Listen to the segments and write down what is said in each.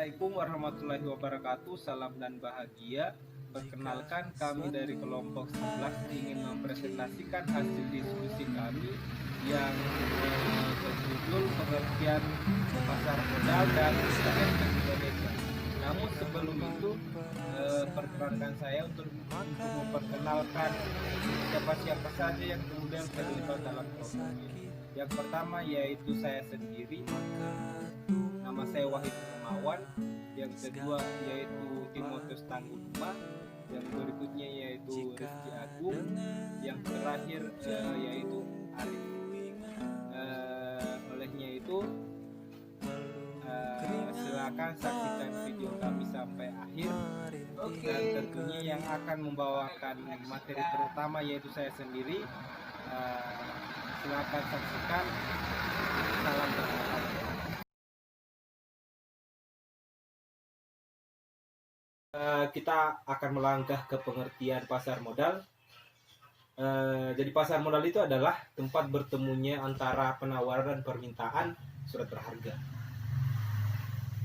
Assalamualaikum warahmatullahi wabarakatuh. Salam dan bahagia. Perkenalkan, kami dari kelompok 11 ingin mempresentasikan hasil diskusi kami yang berjudul pengertian pasar modal dan UKM Indonesia. Namun sebelum itu, perkenalkan saya untuk memperkenalkan siapa-siapa saja yang kemudian terlibat dalam program ini. Yang pertama yaitu saya sendiri, nama saya Wahid Hermawan. Yang kedua yaitu Timotius Tanggulma. Yang berikutnya yaitu Rizky Agung. Yang terakhir yaitu Arif. Olehnya itu silakan saksikan video kami sampai akhir. Dan tentunya yang akan membawakan materi terutama yaitu saya sendiri. Silakan saksikan. Salam berkah. Kita akan melangkah ke pengertian pasar modal. Jadi pasar modal itu adalah tempat bertemunya antara penawaran dan permintaan surat berharga.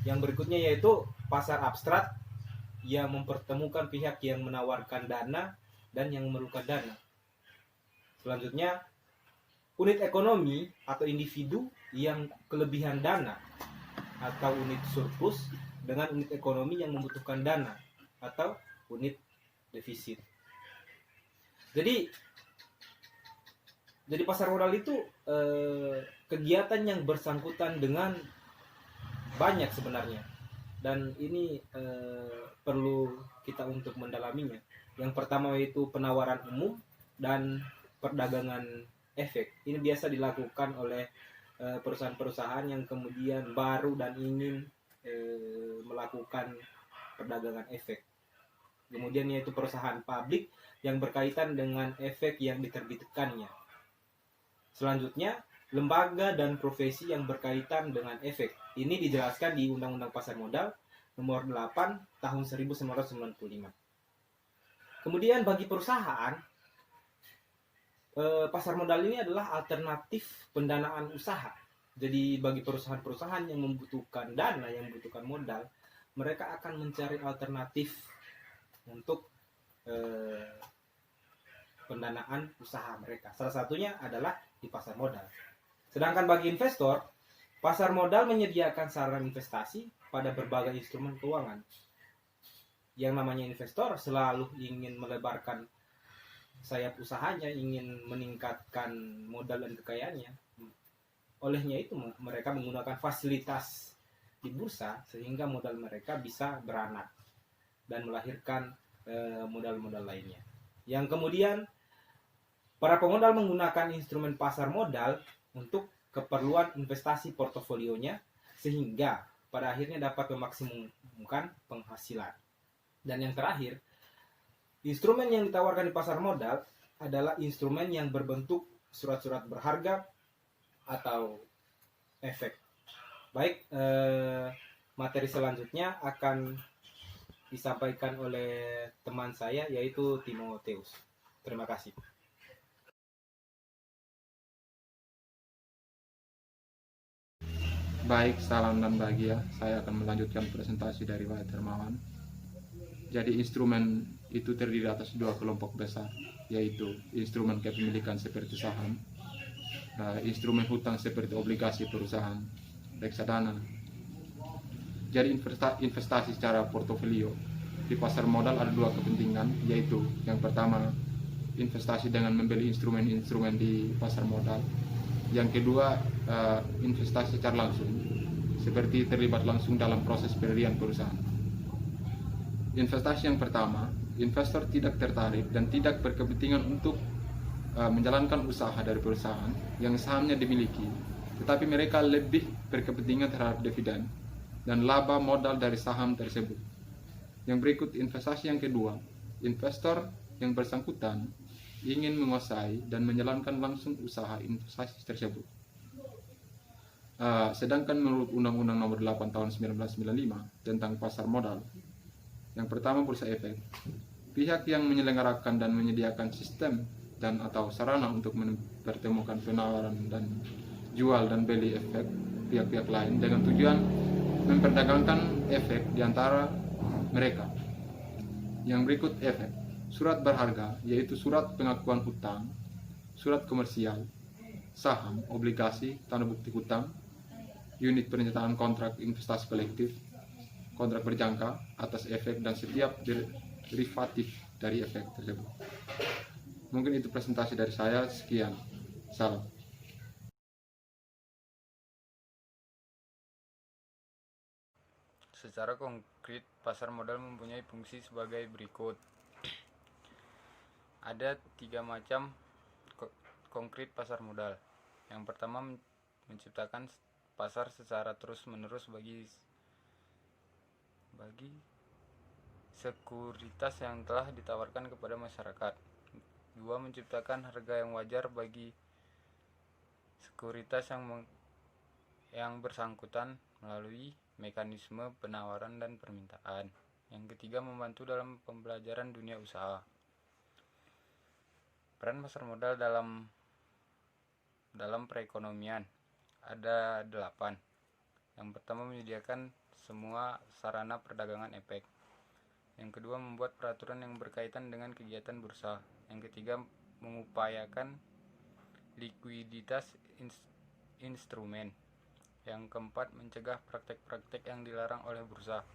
Yang berikutnya yaitu pasar abstrak yang mempertemukan pihak yang menawarkan dana dan yang memerlukan dana. Selanjutnya, unit ekonomi atau individu yang kelebihan dana atau unit surplus dengan unit ekonomi yang membutuhkan dana atau unit defisit. Jadi pasar modal itu kegiatan yang bersangkutan dengan banyak sebenarnya, dan ini perlu kita untuk mendalaminya. Yang pertama yaitu penawaran umum dan perdagangan efek. Ini biasa dilakukan oleh perusahaan-perusahaan yang kemudian baru dan ingin melakukan perdagangan efek. Kemudian yaitu perusahaan publik yang berkaitan dengan efek yang diterbitkannya. Selanjutnya, lembaga dan profesi yang berkaitan dengan efek. Ini dijelaskan di Undang-Undang Pasar Modal nomor 8 tahun 1995. Kemudian bagi perusahaan, pasar modal ini adalah alternatif pendanaan usaha. Jadi bagi perusahaan-perusahaan yang membutuhkan dana, yang membutuhkan modal, mereka akan mencari alternatif untuk pendanaan usaha mereka. Salah satunya adalah di pasar modal. Sedangkan bagi investor, pasar modal menyediakan saran investasi pada berbagai instrumen keuangan. Yang namanya investor selalu ingin melebarkan sayap usahanya, ingin meningkatkan modal dan kekayaannya. Olehnya itu mereka menggunakan fasilitas di bursa sehingga modal mereka bisa beranak dan melahirkan modal-modal lainnya. Yang kemudian para pemodal menggunakan instrumen pasar modal untuk keperluan investasi portofolionya sehingga pada akhirnya dapat memaksimumkan penghasilan. Dan yang terakhir, instrumen yang ditawarkan di pasar modal adalah instrumen yang berbentuk surat-surat berharga atau efek. Baik, materi selanjutnya akan disampaikan oleh teman saya yaitu Timotius. Terima kasih. Baik, salam dan bahagia. Saya akan melanjutkan presentasi dari Wahid Hermawan. Jadi instrumen itu terdiri atas dua kelompok besar, yaitu instrumen kepemilikan seperti saham, instrumen hutang seperti obligasi perusahaan, reksadana. Jadi investasi secara portofolio di pasar modal ada dua kepentingan, yaitu yang pertama investasi dengan membeli instrumen-instrumen di pasar modal. Yang kedua investasi secara langsung, seperti terlibat langsung dalam proses pendirian perusahaan. Investasi yang pertama, investor tidak tertarik dan tidak berkepentingan untuk menjalankan usaha dari perusahaan yang sahamnya dimiliki, tetapi mereka lebih berkepentingan terhadap dividen dan laba modal dari saham tersebut. Yang berikut investasi yang kedua, investor yang bersangkutan ingin menguasai dan menjalankan langsung usaha investasi tersebut. Sedangkan menurut Undang-Undang Nomor 8 Tahun 1995 tentang pasar modal, yang pertama bursa efek, pihak yang menyelenggarakan dan menyediakan sistem dan atau sarana untuk mempertemukan penawaran dan jual dan beli efek pihak-pihak lain dengan tujuan memperdagangkan efek di antara mereka. Yang berikut efek surat berharga, yaitu surat pengakuan hutang, surat komersial, saham, obligasi, tanda bukti hutang, unit pernyataan kontrak investasi kolektif, kontrak berjangka atas efek dan setiap derivatif dari efek tersebut. Mungkin itu presentasi dari saya. Sekian. Salam. Secara konkret, pasar modal mempunyai fungsi sebagai berikut. Ada 3 macam konkret pasar modal. Yang pertama, menciptakan pasar secara terus-menerus bagi sekuritas yang telah ditawarkan kepada masyarakat. 2. Menciptakan harga yang wajar bagi sekuritas yang bersangkutan melalui mekanisme penawaran dan permintaan. Yang ketiga, membantu dalam pembelajaran dunia usaha. Peran pasar modal dalam perekonomian ada 8. Yang pertama, menyediakan semua sarana perdagangan efek. Yang kedua, membuat peraturan yang berkaitan dengan kegiatan bursa. Yang ketiga, mengupayakan likuiditas instrumen. Yang keempat, mencegah praktek-praktek yang dilarang oleh bursa,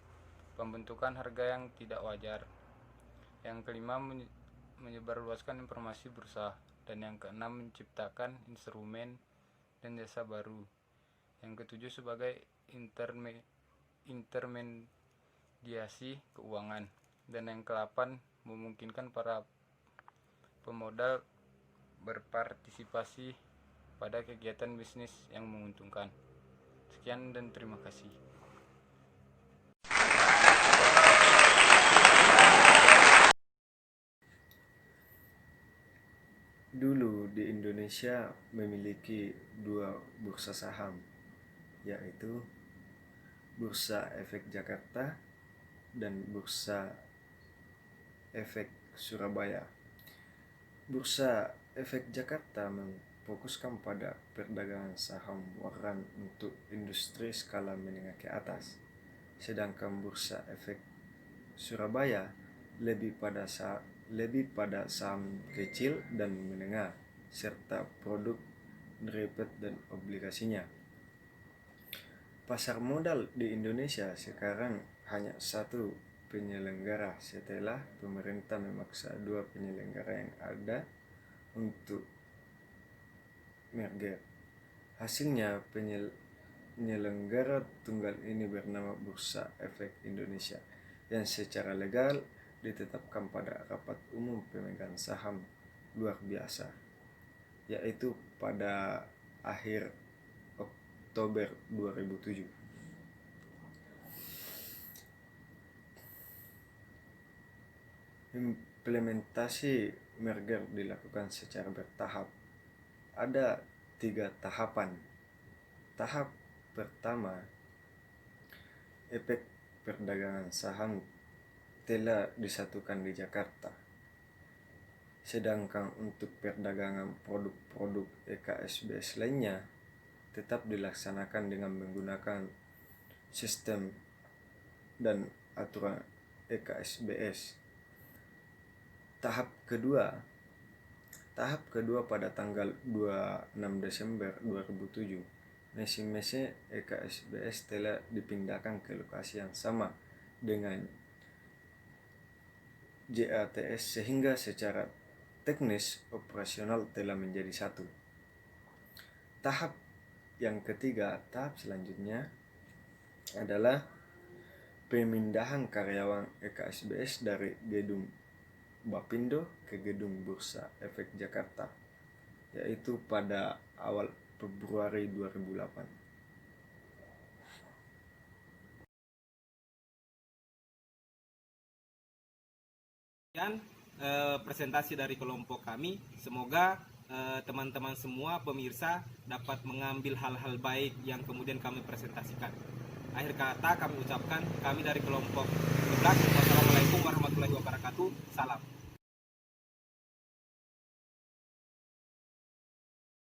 pembentukan harga yang tidak wajar. Yang kelima, menyebarluaskan informasi bursa. Dan yang keenam, menciptakan instrumen dan jasa baru. Yang ketujuh, sebagai intermediasi keuangan. Dan yang ke-8, memungkinkan para pemodal berpartisipasi pada kegiatan bisnis yang menguntungkan. Sekian dan terima kasih. Dulu di Indonesia memiliki 2 bursa saham, yaitu Bursa Efek Jakarta dan Bursa Efek Surabaya. Bursa Efek Jakarta fokuskan pada perdagangan saham waran untuk industri skala menengah ke atas, sedangkan Bursa Efek Surabaya lebih pada saham kecil dan menengah serta produk derivat dan obligasinya. Pasar modal di Indonesia sekarang hanya 1 penyelenggara setelah pemerintah memaksa 2 penyelenggara yang ada untuk merger. Hasilnya, penyelenggara tunggal ini bernama Bursa Efek Indonesia yang secara legal ditetapkan pada rapat umum pemegang saham luar biasa, yaitu pada akhir Oktober 2007. Implementasi merger dilakukan secara bertahap. Ada 3 tahapan. Tahap pertama, efek perdagangan saham telah disatukan di Jakarta. Sedangkan untuk perdagangan produk-produk EKSBS lainnya tetap dilaksanakan dengan menggunakan sistem dan aturan EKSBS. Tahap kedua pada tanggal 26 Desember 2007, mesin-mesin EKSBS telah dipindahkan ke lokasi yang sama dengan JATS sehingga secara teknis operasional telah menjadi satu. Tahap selanjutnya adalah pemindahan karyawan EKSBS dari gedung Bapindo ke gedung Bursa Efek Jakarta, yaitu pada awal Februari 2008. Dan presentasi dari kelompok kami, semoga teman-teman semua pemirsa dapat mengambil hal-hal baik yang kemudian kami presentasikan. Akhir kata kami ucapkan, kami dari kelompok 11